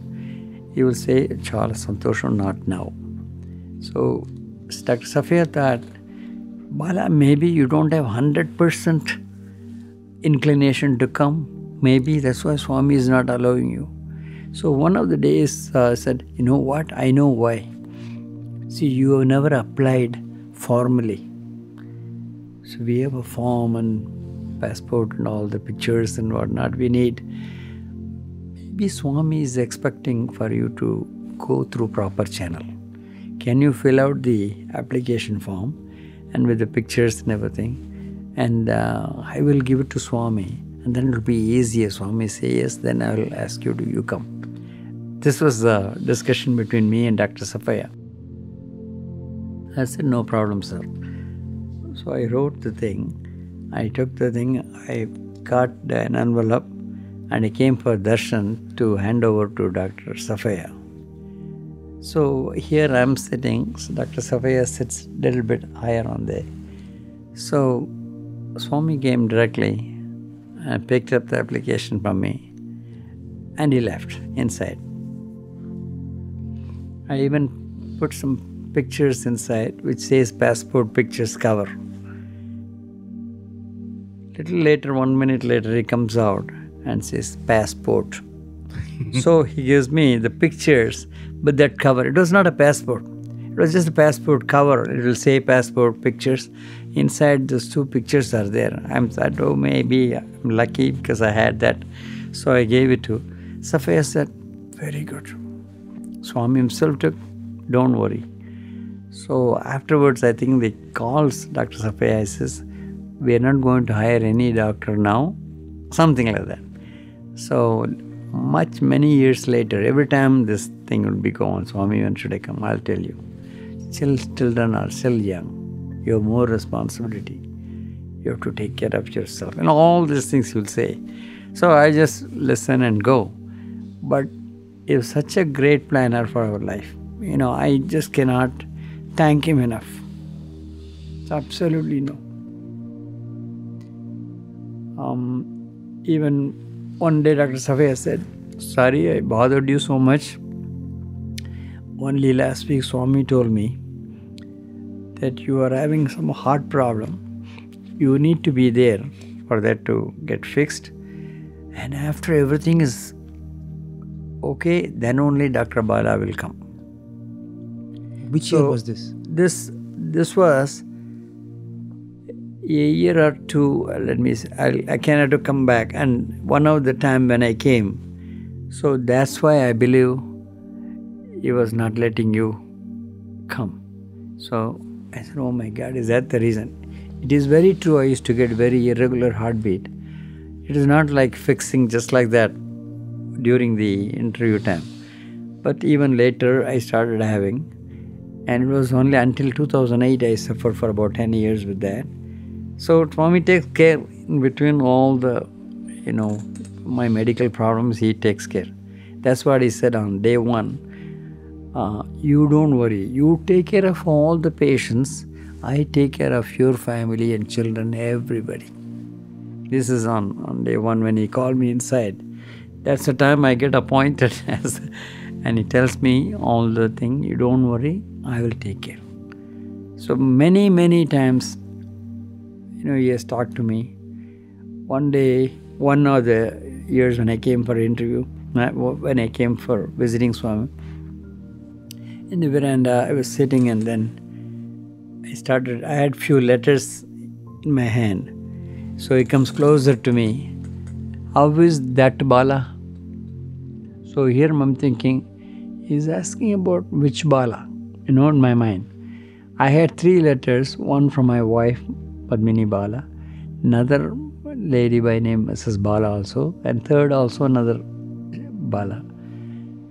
He will say, Chala Santosham, not now. So Dr. Sathya thought, Bala, maybe you don't have 100% inclination to come. Maybe that's why Swami is not allowing you. So one of the days said, you know what? I know why. See, you have never applied formally. So we have a form and passport and all the pictures and whatnot we need. Maybe Swami is expecting for you to go through proper channel. Can you fill out the application form and with the pictures and everything? And I will give it to Swami. And then it will be easier. Swami say yes, then I will ask you, do you come? This was the discussion between me and Dr. Sathya. I said, no problem, sir. So I wrote the thing. I took the thing. I got an envelope and I came for darshan to hand over to Dr. Sathya. So here I am sitting. So Dr. Sathya sits a little bit higher on there. So Swami came directly and picked up the application from me and he left inside. I even put some pictures inside which says passport pictures cover. Little later, 1 minute later, he comes out and says passport. So he gives me the pictures, but that cover, it was not a passport. It was just a passport cover. It will say passport pictures. Inside those two pictures are there. I thought, oh, maybe I'm lucky because I had that. So I gave it to Sathya. Said, very good. Swami himself took, don't worry. So afterwards, I think they calls Dr. Sathya. He says, we are not going to hire any doctor now. Something like that. So many years later, every time this thing would be going, Swami, when should I come? I'll tell you. Children are still young. You have more responsibility. You have to take care of yourself. And all these things you'll say. So I just listen and go. But it's such a great planner for our life. I just cannot thank him enough. It's absolutely no. Even one day Dr. Sathya said, sorry, I bothered you so much. Only last week Swami told me that you are having some heart problem. You need to be there for that to get fixed. And after everything is okay, then only Dr. Bala will come. Which year was this? This was a year or two. Let me see. I cannot to come back. And one of the time when I came, so that's why I believe he was not letting you come. So I said, oh my God, is that the reason? It is very true. I used to get very irregular heartbeat. It is not like fixing just like that during the interview time. But even later I started having, and it was only until 2008 I suffered for about 10 years with that. So Swami takes care in between all the, my medical problems, he takes care. That's what he said on day one. You don't worry. You take care of all the patients. I take care of your family and children, everybody. This is on day one when he called me inside. That's the time I get appointed and he tells me all the thing. You don't worry. I will take care. So many times, he has talked to me. One day, one of the years when I came for interview, when I came for visiting Swami, in the veranda, I was sitting and then I had few letters in my hand. So he comes closer to me. How is that Bala? So here I'm thinking, he's asking about which Bala, in my mind. I had 3 letters, one from my wife, Padmini Bala, another lady by name Mrs. Bala also, and third also another Bala.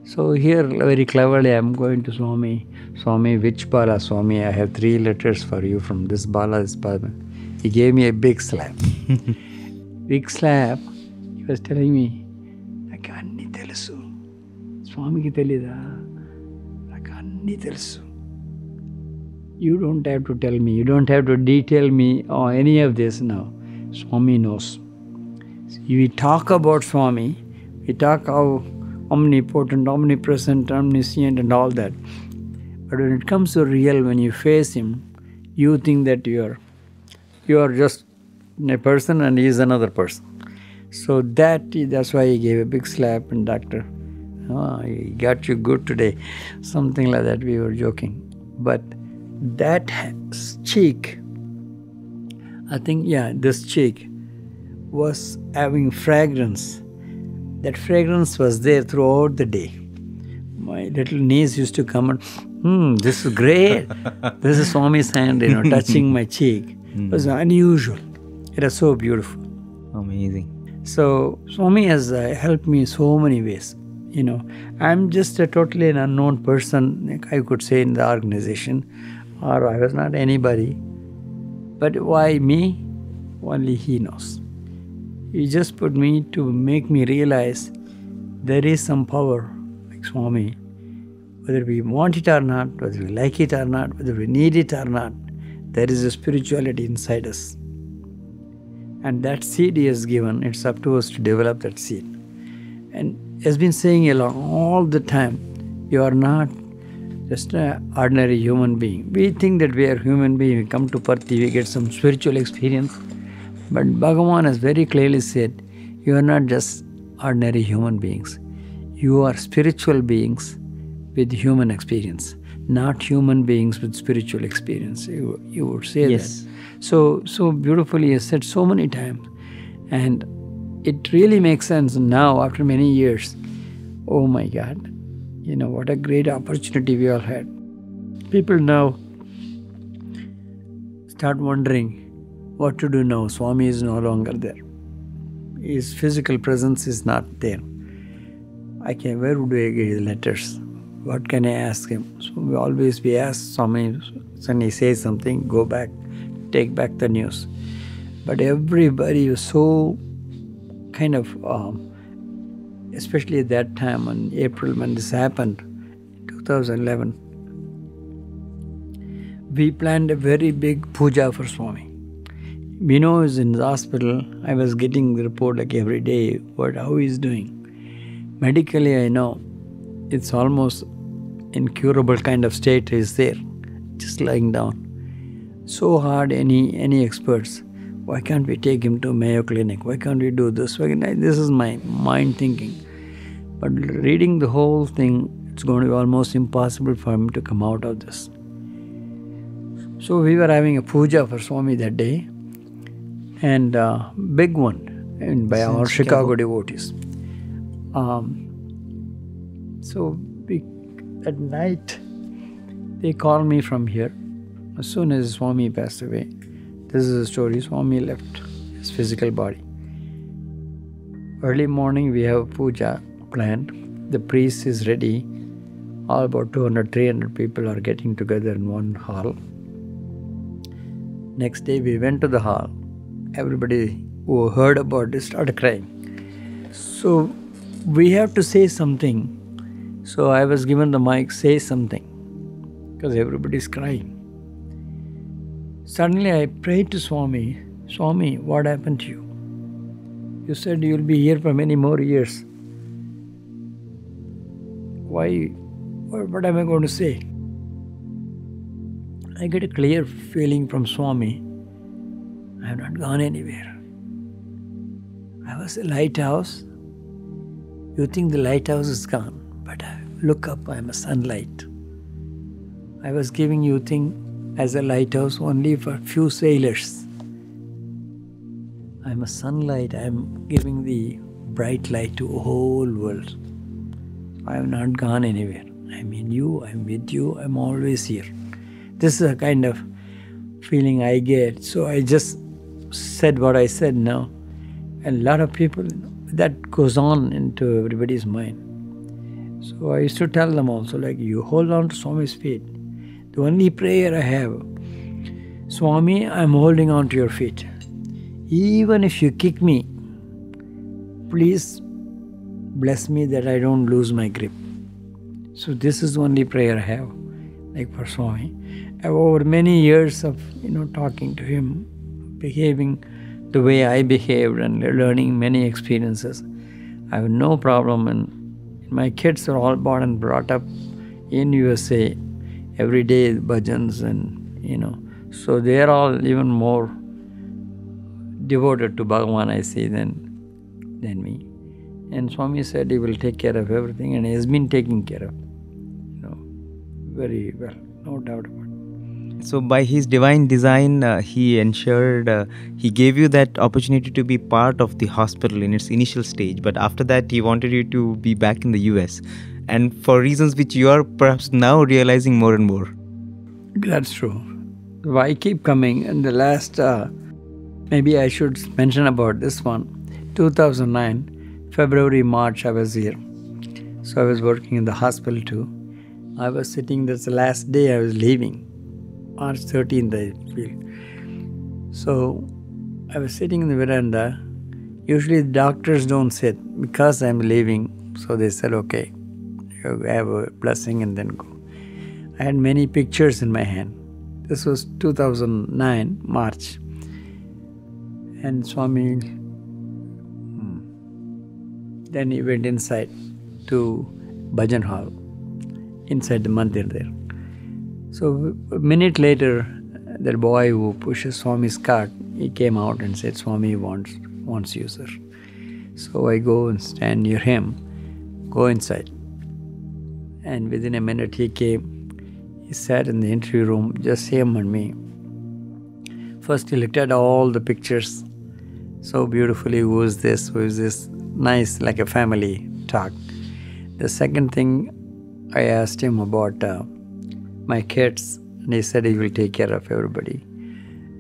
So here very cleverly I'm going to Swami. Swami, which Bala? Swami, I have 3 letters for you from this Bala, this Bala. He gave me a big slap. Big slap. He was telling me, నాకు అన్నీ తెలుసు. స్వామికి తెలీదా? నాకు అన్నీ తెలుసు. You don't have to tell me. You don't have to detail me or any of this now. Swami knows. We talk about Swami. We talk how omnipotent, omnipresent, omniscient and all that. But when it comes to real, when you face him, you think that you are just a person and he is another person. So that's why he gave a big slap and doctor, he got you good today. Something like that, we were joking. But that cheek, I think, this cheek was having fragrance. That fragrance was there throughout the day. My little niece used to come and, this is great. This is Swami's hand, touching my cheek. It was unusual. It was so beautiful. Amazing. So Swami has helped me so many ways. I'm just a totally an unknown person, I could say, in the organization, or I was not anybody. But why me? Only he knows. He just put me to make me realize there is some power like Swami. Whether we want it or not, whether we like it or not, whether we need it or not, there is a spirituality inside us. And that seed he has given, it's up to us to develop that seed. And he has been saying all the time, you are not just an ordinary human being. We think that we are human being, we come to Parthi, we get some spiritual experience. But Bhagawan has very clearly said, you are not just ordinary human beings. You are spiritual beings with human experience, not human beings with spiritual experience. You would say yes. that. So beautifully he has said so many times. And it really makes sense now after many years. Oh my God, what a great opportunity we all had. People now start wondering what to do now. Swami is no longer there. His physical presence is not there. Where would I get his letters? What can I ask him? So we ask Swami, when he says something, go back, take back the news. But everybody was so kind of, especially at that time in April when this happened, 2011, we planned a very big puja for Swami. He was in the hospital. I was getting the report like every day, how he's doing. Medically, I know it's almost incurable kind of state is there, just lying down. So hard, any experts. Why can't we take him to Mayo Clinic? Why can't we do this? This is my mind thinking. But reading the whole thing, it's going to be almost impossible for him to come out of this. So we were having a puja for Swami that day, and big one, by our Chicago devotees. So at night, they called me from here. As soon as Swami passed away, this is the story. Swami left his physical body. Early morning, we have puja planned. The priest is ready. All about 200, 300 people are getting together in one hall. Next day, we went to the hall. Everybody who heard about it started crying. So we have to say something. So I was given the mic, say something, because everybody is crying. Suddenly I prayed to Swami, Swami, what happened to you? You said you will be here for many more years. Why? What am I going to say? I get a clear feeling from Swami, I have not gone anywhere. I was a lighthouse. You think the lighthouse is gone, but look up, I am a sunlight. I was giving you thing as a lighthouse only for few sailors. I am a sunlight, I am giving the bright light to the whole world. I have not gone anywhere. I am in you, I am with you, I am always here. This is a kind of feeling I get. So I just said what I said now. And a lot of people, that goes on into everybody's mind. So I used to tell them also, like, you hold on to Swami's feet. The only prayer I have, Swami, I'm holding on to your feet. Even if you kick me, please bless me that I don't lose my grip. So this is the only prayer I have, like for Swami. Over many years of talking to him, behaving the way I behaved and learning many experiences, I have no problem. And my kids are all born and brought up in USA. Every day bhajans and so they are all even more devoted to Bhagawan, I say, than me. And Swami said he will take care of everything, and he has been taking care of very well. No doubt about it. So by his divine design, he ensured, he gave you that opportunity to be part of the hospital in its initial stage. But after that, he wanted you to be back in the US. And for reasons which you are perhaps now realizing more and more. That's true. So I keep coming. And the last, maybe I should mention about this one. 2009, February, March, I was here. So I was working in the hospital too. I was sitting, that's the last day I was leaving. March 13th, I feel. So I was sitting in the veranda. Usually the doctors don't sit because I'm leaving. So they said, okay, you have a blessing and then go. I had many pictures in my hand. This was 2009, March. And Swami, then he went inside to Bhajan Hall, inside the mandir there. So a minute later, that boy who pushes Swami's cart, he came out and said, Swami wants you, sir. So I go and stand near him, go inside. And within a minute he came, he sat in the interview room, just him and me. First he looked at all the pictures, so beautifully, who is this, nice, like a family talk. The second thing, I asked him about my kids, and he said he will take care of everybody.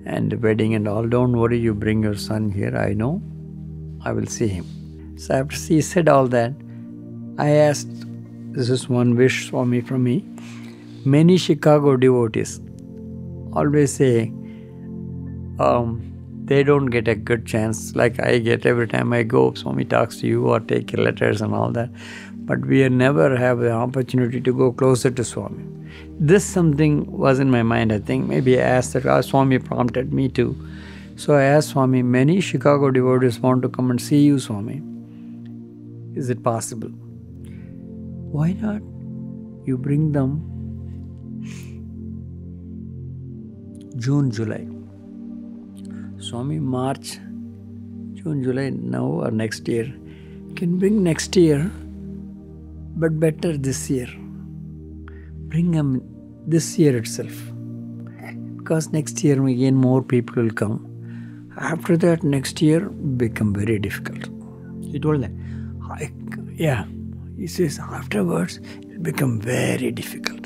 And the wedding and all, don't worry, you bring your son here, I know, I will see him. So after he said all that, I asked, this is one wish, Swami, from me. Many Chicago devotees always say, they don't get a good chance like I get every time I go. Swami talks to you or take your letters and all that. But we never have the opportunity to go closer to Swami. This something was in my mind, I think. Maybe I asked that, Swami prompted me to. So I asked Swami, many Chicago devotees want to come and see you, Swami. Is it possible? Why not? You bring them June, July. Swami, March, June, July, now or next year. Can bring next year, but better this year. Bring them this year itself. Because next year again more people will come. After that, next year become very difficult. He told that? Yeah. He says afterwards it will become very difficult.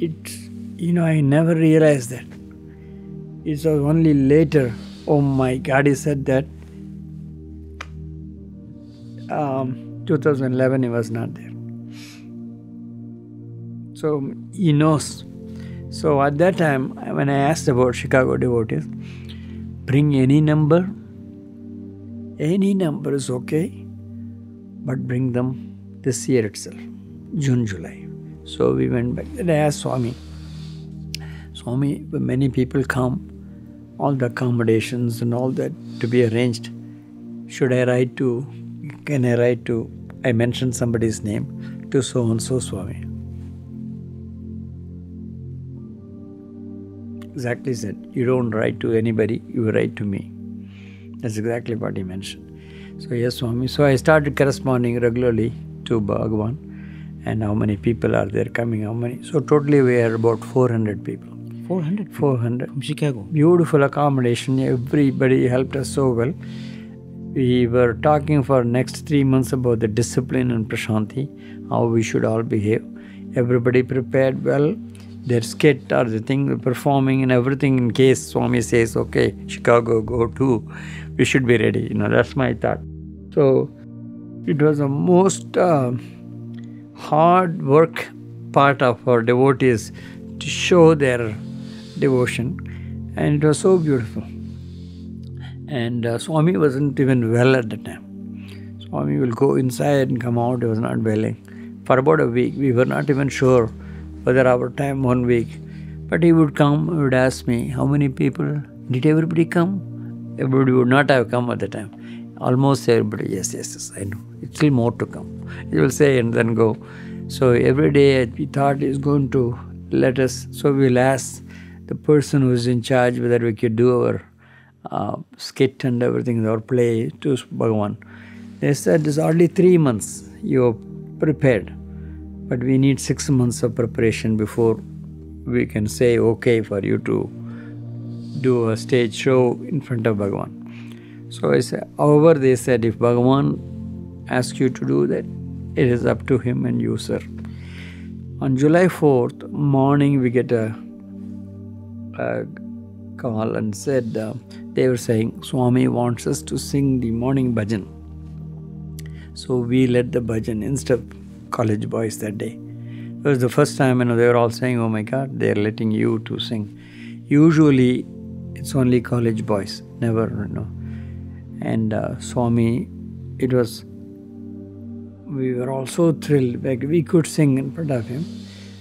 I never realized that. It was only later, oh my God, he said that 2011 he was not there. So he knows. So at that time, when I asked about Chicago devotees, bring any number is okay, but bring them this year itself, June, July. So we went back. Then I asked Swami, when many people come, all the accommodations and all that to be arranged, I mentioned somebody's name, to so-and-so Swami. Exactly said, you don't write to anybody, you write to me. That's exactly what he mentioned. So yes, Swami. So I started corresponding regularly to Bhagawan, and how many people are there coming, how many. So totally we are about 400 people. 400? 400. From Chicago? Beautiful accommodation. Everybody helped us so well. We were talking for next 3 months about the discipline and Prasanthi, how we should all behave. Everybody prepared well. Their skit or the thing performing and everything in case Swami says, okay, Chicago, go too. We should be ready. That's my thought. So it was the most hard work part of our devotees to show their devotion, and it was so beautiful. And Swami wasn't even well at the time. Swami will go inside and come out. He was not well. For about a week, we were not even sure whether our time 1 week. But he would come, he would ask me, how many people? Did everybody come? Everybody would not have come at the time. Almost everybody, yes, I know. It's still more to come. He will say and then go. So every day we thought he's going to let us. So we'll ask the person who's in charge whether we could do our skit and everything, our play to Bhagawan. They said, it's only 3 months you're prepared. but we need 6 months of preparation before we can say okay for you to do a stage show in front of Bhagawan. So I said, however, they said, if Bhagawan asks you to do that, it is up to him and you, sir. On July 4th morning, we get a call and said, they were saying, Swami wants us to sing the morning bhajan. So we led the bhajan instead of college boys that day. It was the first time, they were all saying, oh my God, they are letting you to sing. Usually, it's only college boys, never, And Swami, we were all so thrilled, like we could sing in front of him.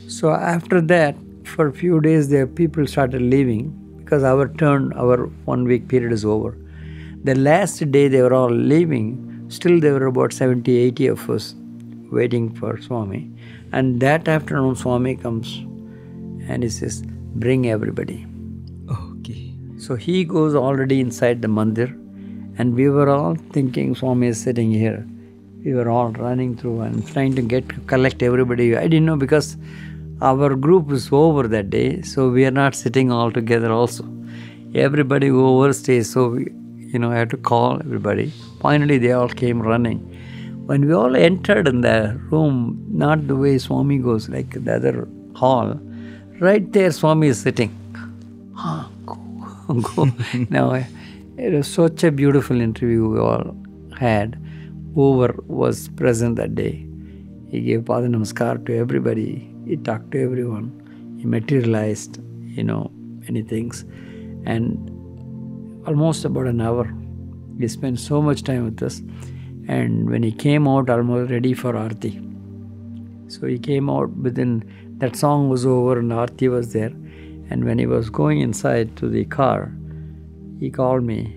So after that, for a few days, the people started leaving because our 1 week period is over. The last day they were all leaving, still there were about 70, 80 of us waiting for Swami. And that afternoon, Swami comes and he says, bring everybody. Okay. So he goes already inside the mandir, and we were all thinking Swami is sitting here. We were all running through and trying to collect everybody. I didn't know because our group was over that day, so we are not sitting all together also. Everybody go overstays, so we, I had to call everybody. Finally, they all came running. When we all entered in the room, not the way Swami goes, like the other hall, right there Swami is sitting. Go. Now, it was such a beautiful interview we all had. Whoever was present that day, he gave Pada Namaskar to everybody. He talked to everyone. He materialized, many things. And almost about an hour, he spent so much time with us. And when he came out, almost ready for Aarti. So he came out within, that song was over and Aarti was there. And when he was going inside to the car, he called me.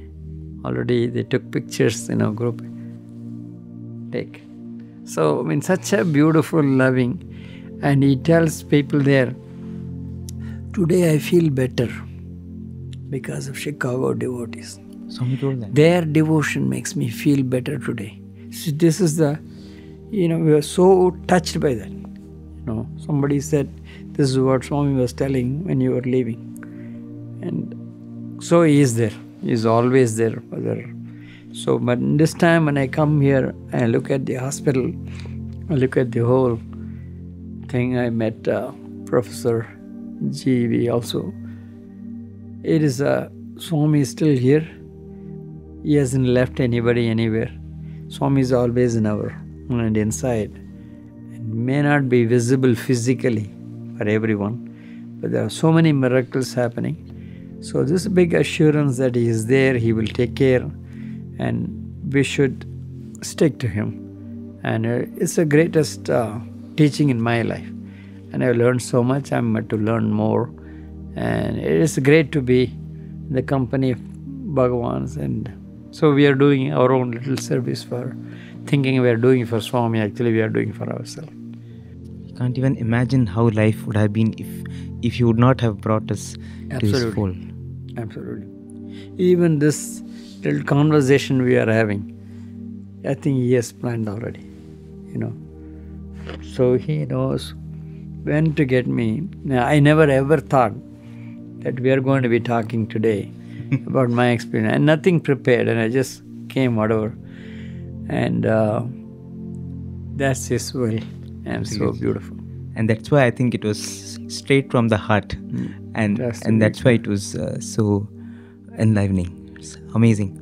Already they took pictures in our group. Take. So, such a beautiful, loving. And he tells people there, today I feel better because of Chicago devotees. Swami told that. Their devotion makes me feel better today. So this is we were so touched by that. Somebody said, this is what Swami was telling when you were leaving. And so he is there. He is always there. So, but this time when I come here, I look at the hospital, I look at the whole thing. I met Professor G.V. also. It is Swami is still here. He hasn't left anybody anywhere. Swami is always in our and inside. It may not be visible physically for everyone, but there are so many miracles happening. So this big assurance that he is there, he will take care, and we should stick to him. And it's the greatest teaching in my life. And I've learned so much. I'm to learn more. And it is great to be in the company of Bhagawans. And so we are doing our own little service for thinking we are doing for Swami. Actually, we are doing for ourselves. You can't even imagine how life would have been if you would not have brought us to his fold. Absolutely. Even this little conversation we are having, I think he has planned already, So he knows when to get me. Now, I never ever thought that we are going to be talking today about my experience. And nothing prepared, and I just came whatever. And that's his will. And so beautiful. And that's why I think it was straight from the heart. And that's why it was so enlivening. It's amazing.